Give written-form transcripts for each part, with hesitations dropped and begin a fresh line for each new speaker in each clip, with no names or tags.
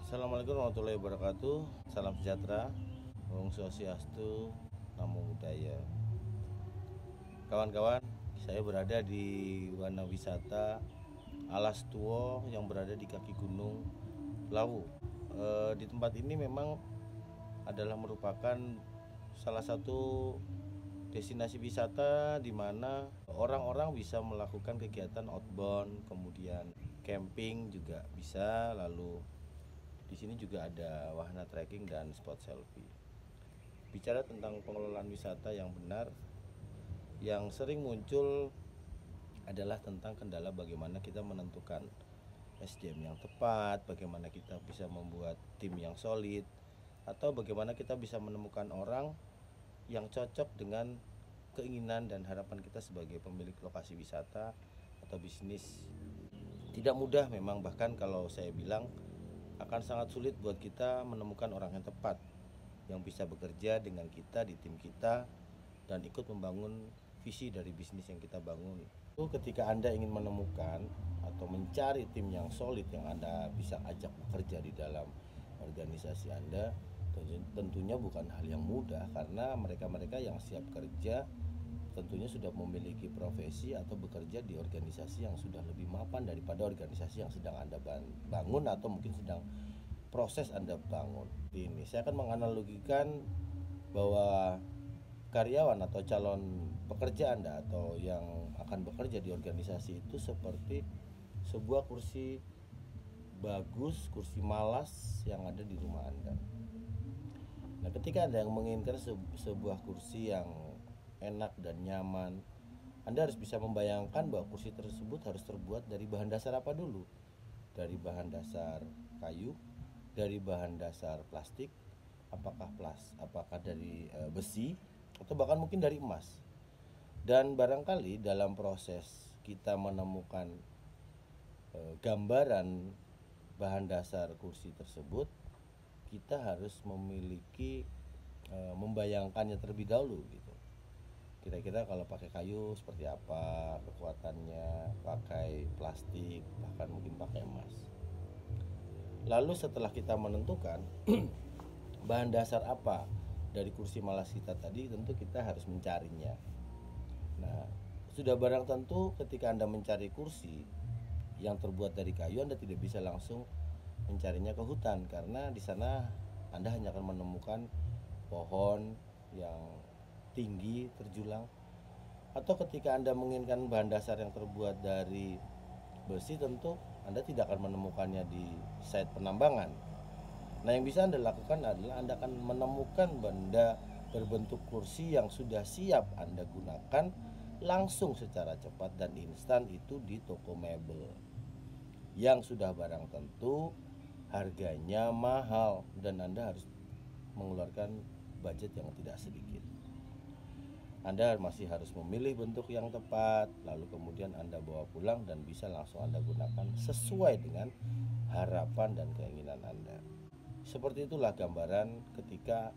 Assalamualaikum warahmatullahi wabarakatuh. Salam sejahtera, Om Swastiastu, Namo Buddhaya. Kawan-kawan, saya berada di Wana Wisata Alas Tuwo yang berada di kaki Gunung Lawu. Di tempat ini memang adalah merupakan salah satu destinasi wisata di mana orang-orang bisa melakukan kegiatan outbound, kemudian camping juga bisa, lalu di sini juga ada wahana trekking dan spot selfie. Bicara tentang pengelolaan wisata yang benar, yang sering muncul adalah tentang kendala bagaimana kita menentukan SDM yang tepat, bagaimana kita bisa membuat tim yang solid, atau bagaimana kita bisa menemukan orang yang cocok dengan keinginan dan harapan kita sebagai pemilik lokasi wisata atau bisnis. Tidak mudah memang, bahkan kalau saya bilang akan sangat sulit buat kita menemukan orang yang tepat yang bisa bekerja dengan kita di tim kita dan ikut membangun visi dari bisnis yang kita bangun. Itu ketika Anda ingin menemukan atau mencari tim yang solid yang Anda bisa ajak bekerja di dalam organisasi Anda, tentunya bukan hal yang mudah, karena mereka-mereka yang siap kerja tentunya sudah memiliki profesi atau bekerja di organisasi yang sudah lebih mapan daripada organisasi yang sedang Anda bangun atau mungkin sedang proses Anda bangun. Ini saya akan menganalogikan bahwa karyawan atau calon pekerja Anda atau yang akan bekerja di organisasi itu seperti sebuah kursi bagus, kursi malas yang ada di rumah Anda. Nah, ketika Anda yang menginginkan sebuah kursi yang enak dan nyaman, Anda harus bisa membayangkan bahwa kursi tersebut harus terbuat dari bahan dasar apa dulu? Dari bahan dasar kayu, dari bahan dasar plastik, apakah dari besi, atau bahkan mungkin dari emas. Dan barangkali dalam proses kita menemukan gambaran bahan dasar kursi tersebut, kita harus memiliki membayangkannya terlebih dahulu gitu. Kira-kira kalau pakai kayu seperti apa kekuatannya, pakai plastik, bahkan mungkin pakai emas. Lalu setelah kita menentukan bahan dasar apa dari kursi malas kita tadi, tentu kita harus mencarinya. Nah, sudah barang tentu ketika Anda mencari kursi yang terbuat dari kayu, Anda tidak bisa langsung mencarinya ke hutan, karena di sana Anda hanya akan menemukan pohon yang tinggi terjulang. Atau ketika Anda menginginkan bahan dasar yang terbuat dari besi, tentu Anda tidak akan menemukannya di site penambangan. Nah, yang bisa Anda lakukan adalah Anda akan menemukan benda berbentuk kursi yang sudah siap Anda gunakan langsung secara cepat dan instan, itu di toko mebel yang sudah barang tentu harganya mahal dan Anda harus mengeluarkan budget yang tidak sedikit. Anda masih harus memilih bentuk yang tepat, lalu kemudian Anda bawa pulang dan bisa langsung Anda gunakan sesuai dengan harapan dan keinginan Anda. Seperti itulah gambaran ketika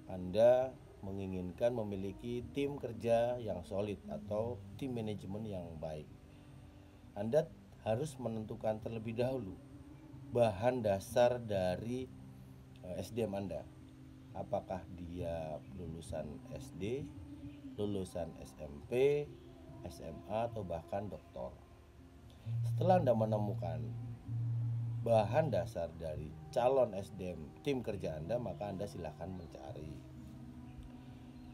Anda menginginkan memiliki tim kerja yang solid atau tim manajemen yang baik. Anda harus menentukan terlebih dahulu bahan dasar dari SDM Anda. Apakah dia lulusan SD, lulusan SMP, SMA, atau bahkan doktor. Setelah Anda menemukan bahan dasar dari calon SDM tim kerja Anda, maka Anda silahkan mencari.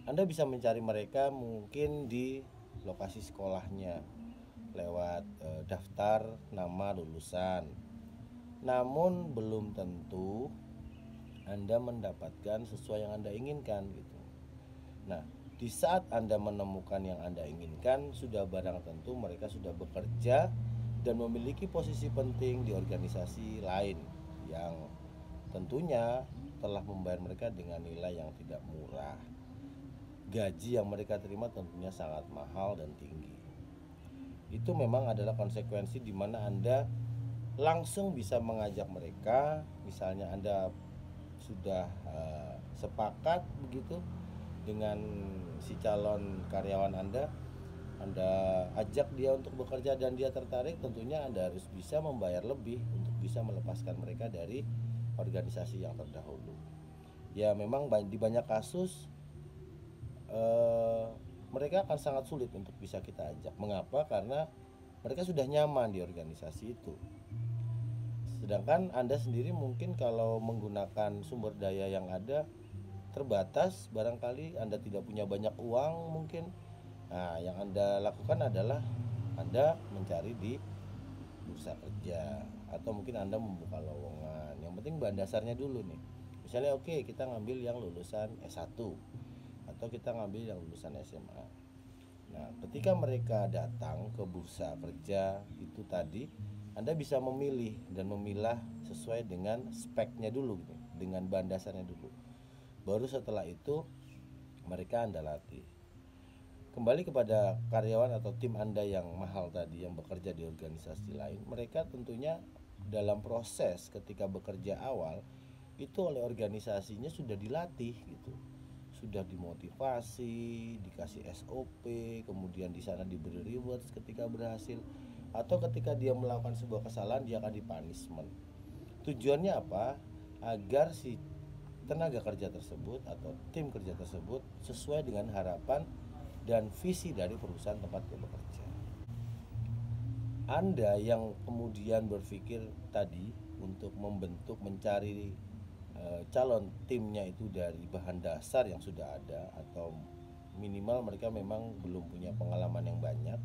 Anda bisa mencari mereka mungkin di lokasi sekolahnya lewat daftar nama lulusan. Namun belum tentu Anda mendapatkan sesuai yang Anda inginkan gitu. Nah, di saat Anda menemukan yang Anda inginkan, sudah barang tentu mereka sudah bekerja dan memiliki posisi penting di organisasi lain yang tentunya telah membayar mereka dengan nilai yang tidak murah. Gaji yang mereka terima tentunya sangat mahal dan tinggi. Itu memang adalah konsekuensi di mana Anda langsung bisa mengajak mereka. Misalnya Anda sudah sepakat begitu dengan si calon karyawan Anda Anda ajak dia untuk bekerja dan dia tertarik, tentunya Anda harus bisa membayar lebih untuk bisa melepaskan mereka dari organisasi yang terdahulu. Ya memang di banyak kasus eh, mereka akan sangat sulit untuk bisa kita ajak. Mengapa? Karena mereka sudah nyaman di organisasi itu. Sedangkan Anda sendiri mungkin kalau menggunakan sumber daya yang ada terbatas, barangkali Anda tidak punya banyak uang mungkin. Nah, yang Anda lakukan adalah Anda mencari di bursa kerja, atau mungkin Anda membuka lowongan. Yang penting bahan dasarnya dulu nih. Misalnya oke, kita ngambil yang lulusan S1 atau kita ngambil yang lulusan SMA. Nah, ketika mereka datang ke bursa kerja itu tadi, Anda bisa memilih dan memilah sesuai dengan speknya dulu gitu, dengan bahan dasarnya dulu. Baru setelah itu mereka Anda latih. Kembali kepada karyawan atau tim Anda yang mahal tadi yang bekerja di organisasi lain, mereka tentunya dalam proses ketika bekerja awal itu oleh organisasinya sudah dilatih gitu. Sudah dimotivasi, dikasih SOP, kemudian di sana diberi rewards ketika berhasil, atau ketika dia melakukan sebuah kesalahan dia akan dipunishment. Tujuannya apa? Agar si tenaga kerja tersebut atau tim kerja tersebut sesuai dengan harapan dan visi dari perusahaan tempat dia bekerja. Anda yang kemudian berpikir tadi untuk membentuk, mencari calon timnya itu dari bahan dasar yang sudah ada, atau minimal mereka memang belum punya pengalaman yang banyak.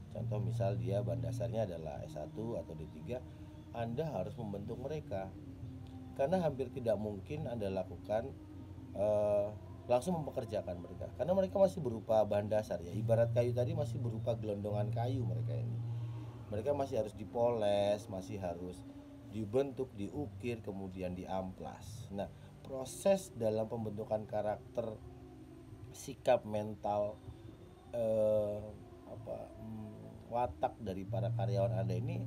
Contoh misal dia bahan dasarnya adalah S1 atau D3, Anda harus membentuk mereka. Karena hampir tidak mungkin Anda lakukan eh, langsung mempekerjakan mereka, karena mereka masih berupa bahan dasar ya, ibarat kayu tadi masih berupa gelondongan kayu. Mereka masih harus dipoles, masih harus dibentuk, diukir, kemudian diamplas. Nah, proses dalam pembentukan karakter, sikap mental, eh, watak dari para karyawan Anda ini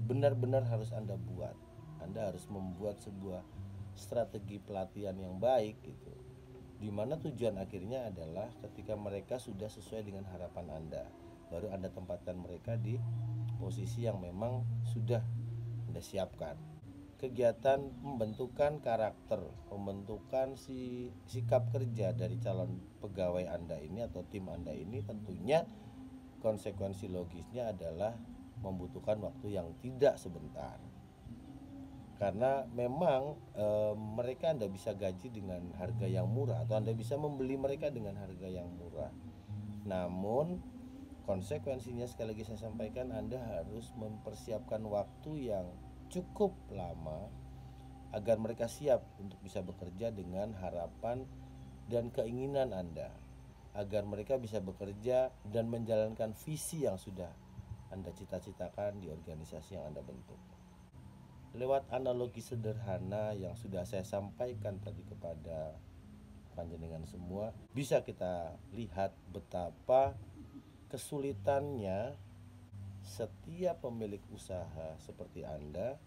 benar-benar harus Anda buat. Anda harus membuat sebuah strategi pelatihan yang baik gitu. Dimana tujuan akhirnya adalah ketika mereka sudah sesuai dengan harapan Anda, baru Anda tempatkan mereka di posisi yang memang sudah Anda siapkan. Kegiatan pembentukan karakter, pembentukan sikap kerja dari calon pegawai Anda ini atau tim Anda ini, tentunya konsekuensi logisnya adalah membutuhkan waktu yang tidak sebentar. Karena memang mereka Anda bisa gaji dengan harga yang murah, atau Anda bisa membeli mereka dengan harga yang murah. Namun konsekuensinya, sekali lagi saya sampaikan, Anda harus mempersiapkan waktu yang cukup lama agar mereka siap untuk bisa bekerja dengan harapan dan keinginan Anda, agar mereka bisa bekerja dan menjalankan visi yang sudah Anda cita-citakan di organisasi yang Anda bentuk. Lewat analogi sederhana yang sudah saya sampaikan tadi kepada panjenengan semua, bisa kita lihat betapa kesulitannya setiap pemilik usaha seperti Anda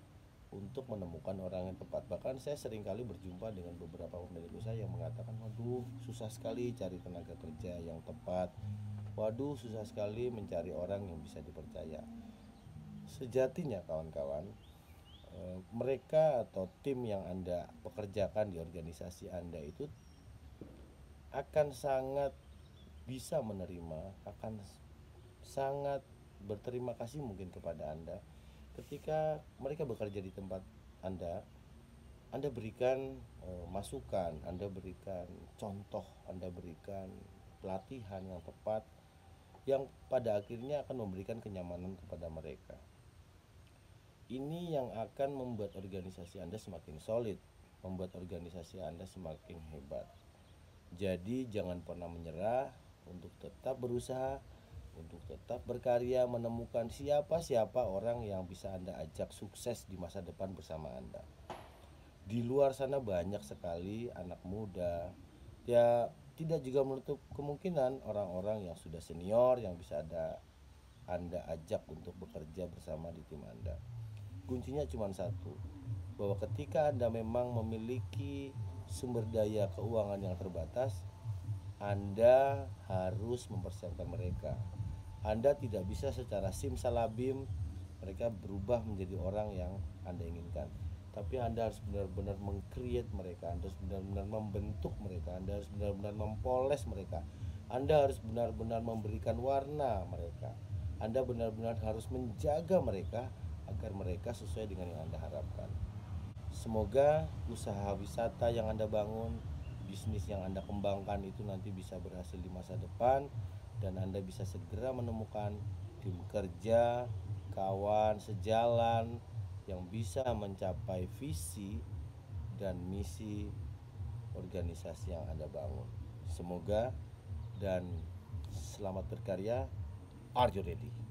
untuk menemukan orang yang tepat. Bahkan saya seringkali berjumpa dengan beberapa pemilik usaha yang mengatakan, waduh susah sekali cari tenaga kerja yang tepat, waduh susah sekali mencari orang yang bisa dipercaya. Sejatinya kawan-kawan, mereka atau tim yang Anda pekerjakan di organisasi Anda itu akan sangat bisa menerima, akan sangat berterima kasih mungkin kepada Anda ketika mereka bekerja di tempat Anda berikan masukan, Anda berikan contoh, Anda berikan pelatihan yang tepat yang pada akhirnya akan memberikan kenyamanan kepada mereka. Ini yang akan membuat organisasi Anda semakin solid, membuat organisasi Anda semakin hebat. Jadi jangan pernah menyerah untuk tetap berusaha, untuk tetap berkarya, menemukan siapa orang yang bisa Anda ajak sukses di masa depan bersama Anda. Di luar sana banyak sekali anak muda, ya tidak juga menutup kemungkinan orang-orang yang sudah senior yang bisa Anda ajak untuk bekerja bersama di tim Anda. Kuncinya cuma satu, bahwa ketika Anda memang memiliki sumber daya keuangan yang terbatas, Anda harus mempersiapkan mereka. Anda tidak bisa secara simsalabim mereka berubah menjadi orang yang Anda inginkan. Tapi Anda harus benar-benar meng-create mereka, Anda harus benar-benar membentuk mereka, Anda harus benar-benar mempoles mereka, Anda harus benar-benar memberikan warna mereka, Anda benar-benar harus menjaga mereka agar mereka sesuai dengan yang Anda harapkan. Semoga usaha wisata yang Anda bangun, bisnis yang Anda kembangkan itu nanti bisa berhasil di masa depan, dan Anda bisa segera menemukan tim kerja, kawan sejalan yang bisa mencapai visi dan misi organisasi yang Anda bangun. Semoga, dan selamat berkarya. Are you ready?